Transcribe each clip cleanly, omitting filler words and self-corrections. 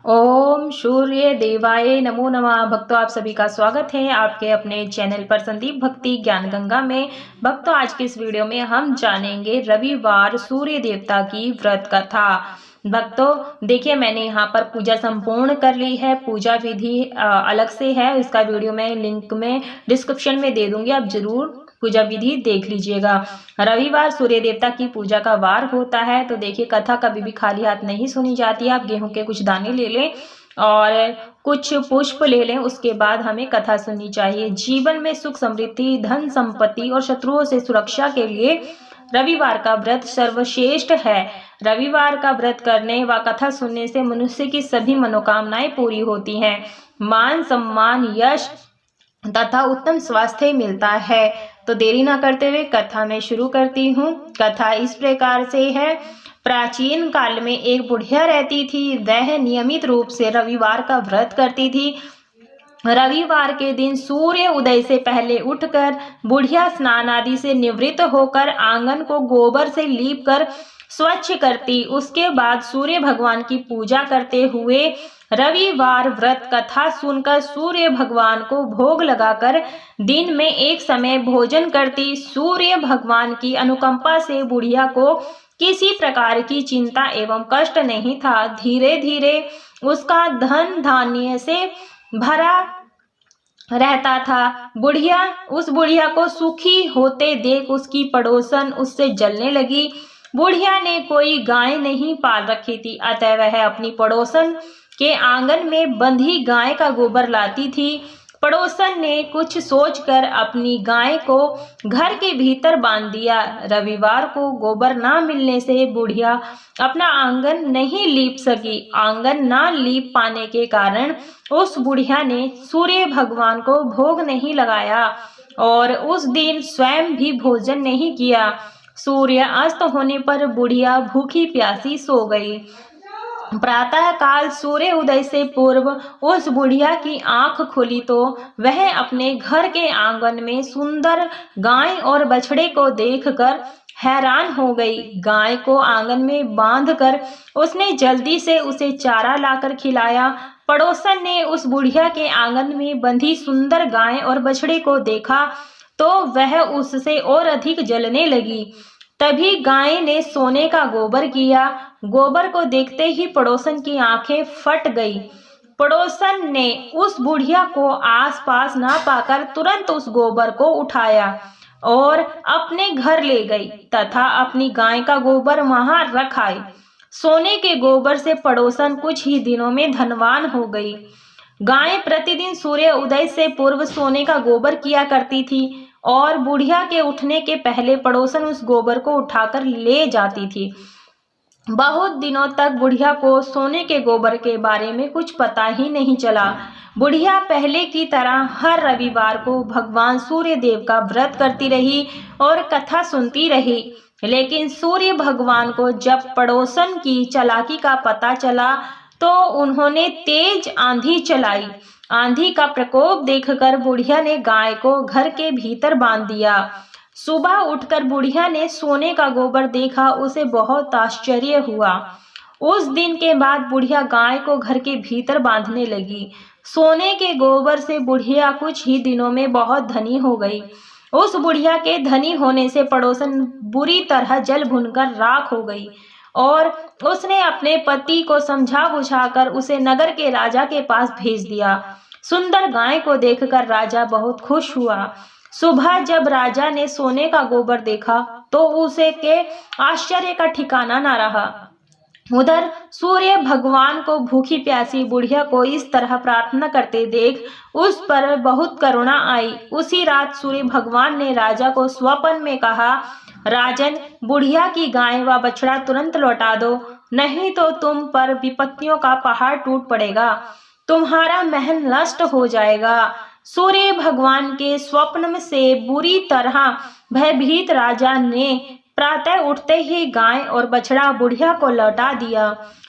ओम सूर्य देवाय नमो नमः। भक्तों, आप सभी का स्वागत है आपके अपने चैनल पर संदीप भक्ति ज्ञान गंगा में। भक्तों, आज के इस वीडियो में हम जानेंगे रविवार सूर्य देवता की व्रत कथा। भक्तों देखिए, मैंने यहाँ पर पूजा संपूर्ण कर ली है। पूजा विधि अलग से है, इसका वीडियो मैं लिंक में डिस्क्रिप्शन में दे दूंगी, आप जरूर पूजा विधि देख लीजिएगा। रविवार सूर्य देवता की पूजा का वार होता है। तो देखिए, कथा कभी भी खाली हाथ नहीं सुनी जाती है। आप गेहूं के कुछ दाने ले लें और कुछ पुष्प ले लें, उसके बाद हमें कथा सुननी चाहिए। जीवन में सुख समृद्धि, धन संपत्ति और शत्रुओं से सुरक्षा के लिए रविवार का व्रत सर्वश्रेष्ठ है। रविवार का व्रत करने व कथा सुनने से मनुष्य की सभी मनोकामनाएं पूरी होती हैं। मान सम्मान, यश तथा उत्तम स्वास्थ्य मिलता है। तो देरी ना करते हुए कथा में शुरू करती हूँ। कथा इस प्रकार से है। प्राचीन काल में एक बुढ़िया रहती थी। वह नियमित रूप से रविवार का व्रत करती थी। रविवार के दिन सूर्य उदय से पहले उठकर बुढ़िया स्नान आदि से निवृत्त होकर आंगन को गोबर से लीप कर स्वच्छ करती। उसके बाद सूर्य भगवान की पूजा करते हुए रविवार व्रत कथा सुनकर सूर्य भगवान को भोग लगाकर दिन में एक समय भोजन करती। सूर्य भगवान की अनुकंपा से बुढ़िया को किसी प्रकार की चिंता एवं कष्ट नहीं था। धीरे धीरे उसका धन धान्य से भरा रहता था। उस बुढ़िया को सुखी होते देख उसकी पड़ोसन उससे जलने लगी। बुढ़िया ने कोई गाय नहीं पाल रखी थी, अतः वह अपनी पड़ोसन के आंगन में बंधी गाय का गोबर लाती थी। पड़ोसन ने कुछ सोचकर अपनी गाय को घर के भीतर बांध दिया। रविवार को गोबर ना मिलने से बुढ़िया अपना आंगन नहीं लीप सकी। आंगन ना लीप पाने के कारण उस बुढ़िया ने सूर्य भगवान को भोग नहीं लगाया और उस दिन स्वयं भी भोजन नहीं किया। सूर्य अस्त होने पर बुढ़िया भूखी प्यासी सो गई। प्रातः काल सूर्य उदय से पूर्व उस बुढ़िया की आंख खुली तो वह अपने घर के आंगन में सुंदर गाय और बछड़े को देखकर हैरान हो गई। गाय को आंगन में बांधकर उसने जल्दी से उसे चारा लाकर खिलाया। पड़ोसन ने उस बुढ़िया के आंगन में बंधी सुंदर गाय और बछड़े को देखा तो वह उससे और अधिक जलने लगी। तभी गाय ने सोने का गोबर किया। गोबर को देखते ही पड़ोसन की आंखें फट गई। पड़ोसन ने उस बुढ़िया को आसपास ना पाकर तुरंत उस गोबर को उठाया और अपने घर ले गई तथा अपनी गाय का गोबर वहां रख आई। सोने के गोबर से पड़ोसन कुछ ही दिनों में धनवान हो गई। गाय प्रतिदिन सूर्य उदय से पूर्व सोने का गोबर किया करती थी और बुढ़िया के उठने के पहले पड़ोसन उस गोबर को उठाकर ले जाती थी। बहुत दिनों तक बुढ़िया को सोने के गोबर के बारे में कुछ पता ही नहीं चला। बुढ़िया पहले की तरह हर रविवार को भगवान सूर्य देव का व्रत करती रही और कथा सुनती रही। लेकिन सूर्य भगवान को जब पड़ोसन की चालाकी का पता चला तो उन्होंने तेज आंधी चलाई। आंधी का प्रकोप देखकर बुढ़िया ने गाय को घर के भीतर बांध दिया। सुबह उठकर बुढ़िया ने सोने का गोबर देखा, उसे बहुत आश्चर्य हुआ। उस दिन के बाद बुढ़िया गाय को घर के भीतर बांधने लगी। सोने के गोबर से बुढ़िया कुछ ही दिनों में बहुत धनी हो गई। उस बुढ़िया के धनी होने से पड़ोसन बुरी तरह जल भुनकर राख हो गई और उसने अपने पति को समझा बुझाकर उसे नगर के राजा के पास भेज दिया। सुंदर गाय को देखकर राजा बहुत खुश हुआ। सुबह जब राजा ने सोने का गोबर देखा तो उसे के आश्चर्य का ठिकाना न रहा। उधर सूर्य भगवान को भूखी प्यासी बुढ़िया को इस तरह प्रार्थना करते देख उस पर बहुत करुणा आई। उसी रात सूर्य भगवान ने राजा को स्वप्न में कहा, राजन, बुढ़िया की गाय व बछड़ा तुरंत लौटा दो, नहीं तो तुम पर विपत्तियों का पहाड़ टूट पड़ेगा, तुम्हारा महल नष्ट हो जाएगा। सूर्य भगवान के स्वप्न से बुरी तरह भयभीत राजा ने प्रातः उठते ही गाय और बछड़ा बुढ़िया को लौटा दिया।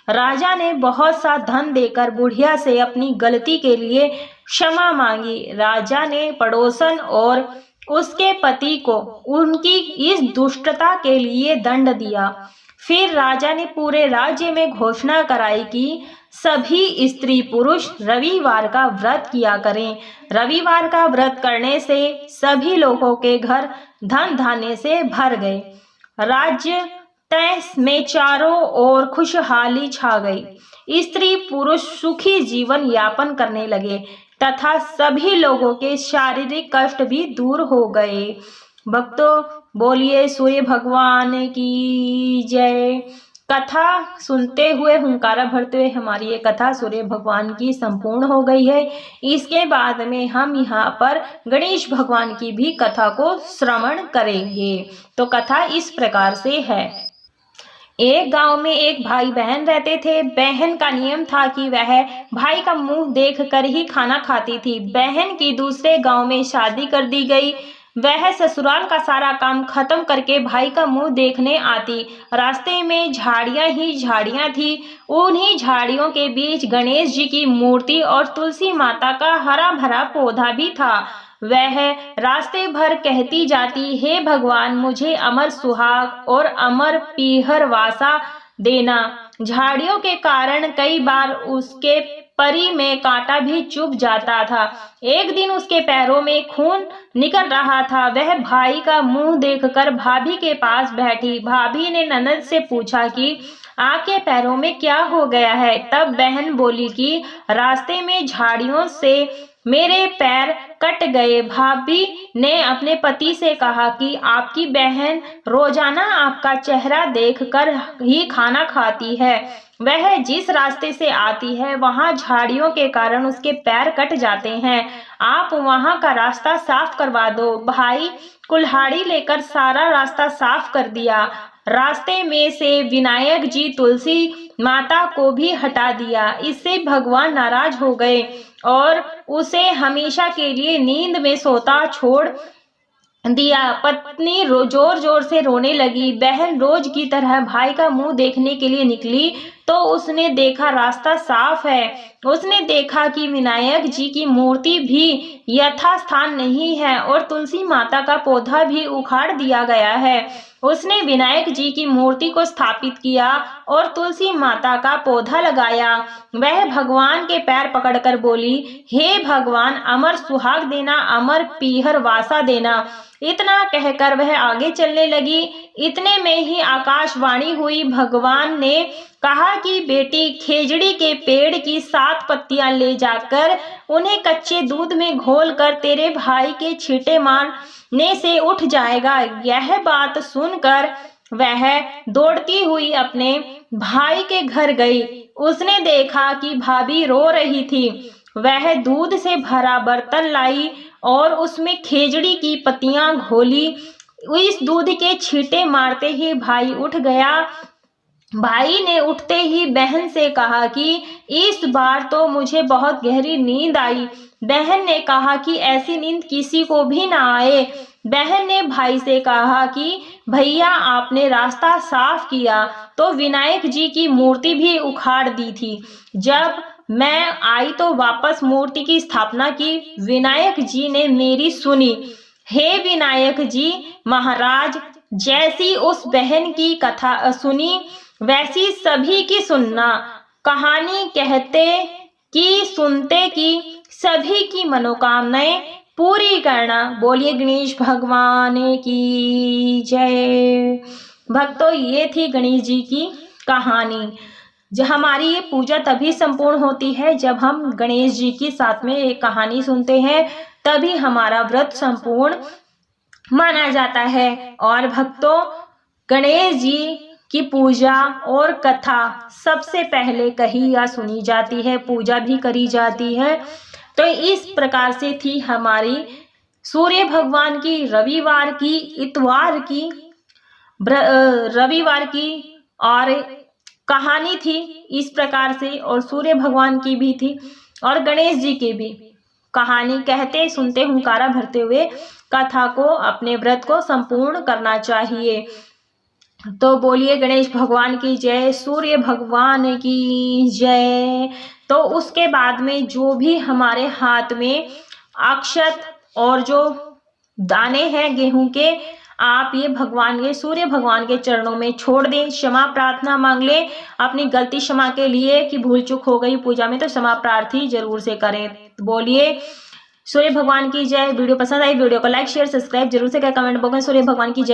राजा ने बहुत सा धन देकर बुढ़िया से अपनी गलती के लिए क्षमा मांगी। राजा ने पड़ोसन और उसके पति को उनकी इस दुष्टता के लिए दंड दिया। फिर राजा ने पूरे राज्य में घोषणा कराई कि सभी स्त्री पुरुष रविवार का व्रत किया करें। रविवार का व्रत करने से सभी लोगों के घर धन धान्य से भर गए। राज्य तय में चारों ओर खुशहाली छा गई। स्त्री पुरुष सुखी जीवन यापन करने लगे तथा सभी लोगों के शारीरिक कष्ट भी दूर हो गए। भक्तों, बोलिए सूर्य भगवान की जय। कथा सुनते हुए, हुंकारा भरते हुए हमारी ये कथा सूर्य भगवान की संपूर्ण हो गई है। इसके बाद में हम यहाँ पर गणेश भगवान की भी कथा को श्रवण करेंगे। तो कथा इस प्रकार से है। एक गांव में एक भाई बहन रहते थे। बहन का नियम था कि वह भाई का मुंह देखकर ही खाना खाती थी। बहन की दूसरे गांव में शादी कर दी गई। वह ससुराल का सारा काम खत्म करके भाई का मुंह देखने आती। रास्ते में झाड़ियां ही झाड़ियां थी। उन्हीं झाड़ियों के बीच गणेश जी की मूर्ति और तुलसी माता का हरा भरा पौधा भी था। वह रास्ते भर कहती जाती, हे भगवान, मुझे अमर सुहाग और अमर पीहर वासा देना। झाड़ियों के कारण कई बार उसके परी में कांटा भी चुभ जाता था। एक दिन उसके पैरों में खून निकल रहा था। वह भाई का मुंह देखकर भाभी के पास बैठी। भाभी ने ननद से पूछा कि आपके पैरों में क्या हो गया है। तब बहन बोली कि रास्ते में झाड़ियों से मेरे पैर कट गए। भाभी ने अपने पति से कहा कि आपकी बहन रोजाना आपका चेहरा देखकर ही खाना खाती है। वह जिस रास्ते से आती है वहां झाड़ियों के कारण उसके पैर कट जाते हैं। आप वहां का रास्ता साफ करवा दो। भाई कुल्हाड़ी लेकर सारा रास्ता साफ कर दिया। रास्ते में से विनायक जी तुलसी माता को भी हटा दिया। इससे भगवान नाराज हो गए और उसे हमेशा के लिए नींद में सोता छोड़ दिया। पत्नी जोर जोर से रोने लगी। बहन रोज की तरह भाई का मुंह देखने के लिए निकली तो उसने देखा रास्ता साफ है। उसने देखा कि विनायक जी की मूर्ति भी यथास्थान नहीं है और तुलसी माता का पौधा भी उखाड़ दिया गया है। उसने विनायक जी की मूर्ति को स्थापित किया और तुलसी माता का पौधा लगाया। वह भगवान के पैर पकड़कर बोली, हे भगवान, अमर सुहाग देना, अमर पीहर वासा देना। इतना कहकर वह आगे चलने लगी। इतने में ही आकाशवाणी हुई। भगवान ने कहा कि बेटी, खेजड़ी के पेड़ की 7 पत्तियां ले जाकर उन्हें कच्चे दूध में घोलकर तेरे भाई के छींटे मारने से उठ जाएगा। यह बात सुनकर वह दौड़ती हुई अपने भाई के घर गई। उसने देखा कि भाभी रो रही थी। वह दूध से भरा बर्तन लाई और उसमें खेजड़ी की पत्तियां घोली। इस दूध के छींटे मारते ही भाई उठ गया। भाई ने उठते ही बहन से कहा कि इस बार तो मुझे बहुत गहरी नींद आई। बहन ने कहा कि ऐसी नींद किसी को भी ना आए। बहन ने भाई से कहा कि भैया, आपने रास्ता साफ किया तो विनायक जी की मूर्ति भी उखाड़ दी थी। जब मैं आई तो वापस मूर्ति की स्थापना की। विनायक जी ने मेरी सुनी। हे विनायक जी महाराज, जैसी उस बहन की कथा सुनी वैसी सभी की सुनना। कहानी कहते कि सुनते कि सभी की मनोकामनाएं पूरी करना। बोलिए गणेश भगवान की जय। भक्तों, ये थी गणेश जी की कहानी। जो हमारी ये पूजा तभी संपूर्ण होती है जब हम गणेश जी की साथ में एक कहानी सुनते हैं, तभी हमारा व्रत संपूर्ण माना जाता है। और भक्तों, गणेश जी की पूजा और कथा सबसे पहले कही या सुनी जाती है, पूजा भी करी जाती है। तो इस प्रकार से थी हमारी सूर्य भगवान की रविवार की, इतवार की, रविवार की और कहानी थी इस प्रकार से। और सूर्य भगवान की भी थी और गणेश जी की भी कहानी। कहते सुनते हुंकारा भरते हुए कथा को, अपने व्रत को संपूर्ण करना चाहिए। तो बोलिए गणेश भगवान की जय, सूर्य भगवान की जय। तो उसके बाद में जो भी हमारे हाथ में अक्षत और जो दाने हैं गेहूं के, आप ये भगवान के सूर्य भगवान के चरणों में छोड़ दें, क्षमा प्रार्थना मांग लें अपनी गलती क्षमा के लिए कि भूल चूक हो गई पूजा में तो क्षमा प्रार्थी जरूर से करें। बोलिए सूर्य भगवान की जय। वीडियो पसंद आई वीडियो को लाइक शेयर सब्सक्राइब जरूर से करें, कमेंट बॉक्स में सूर्य भगवान की जय।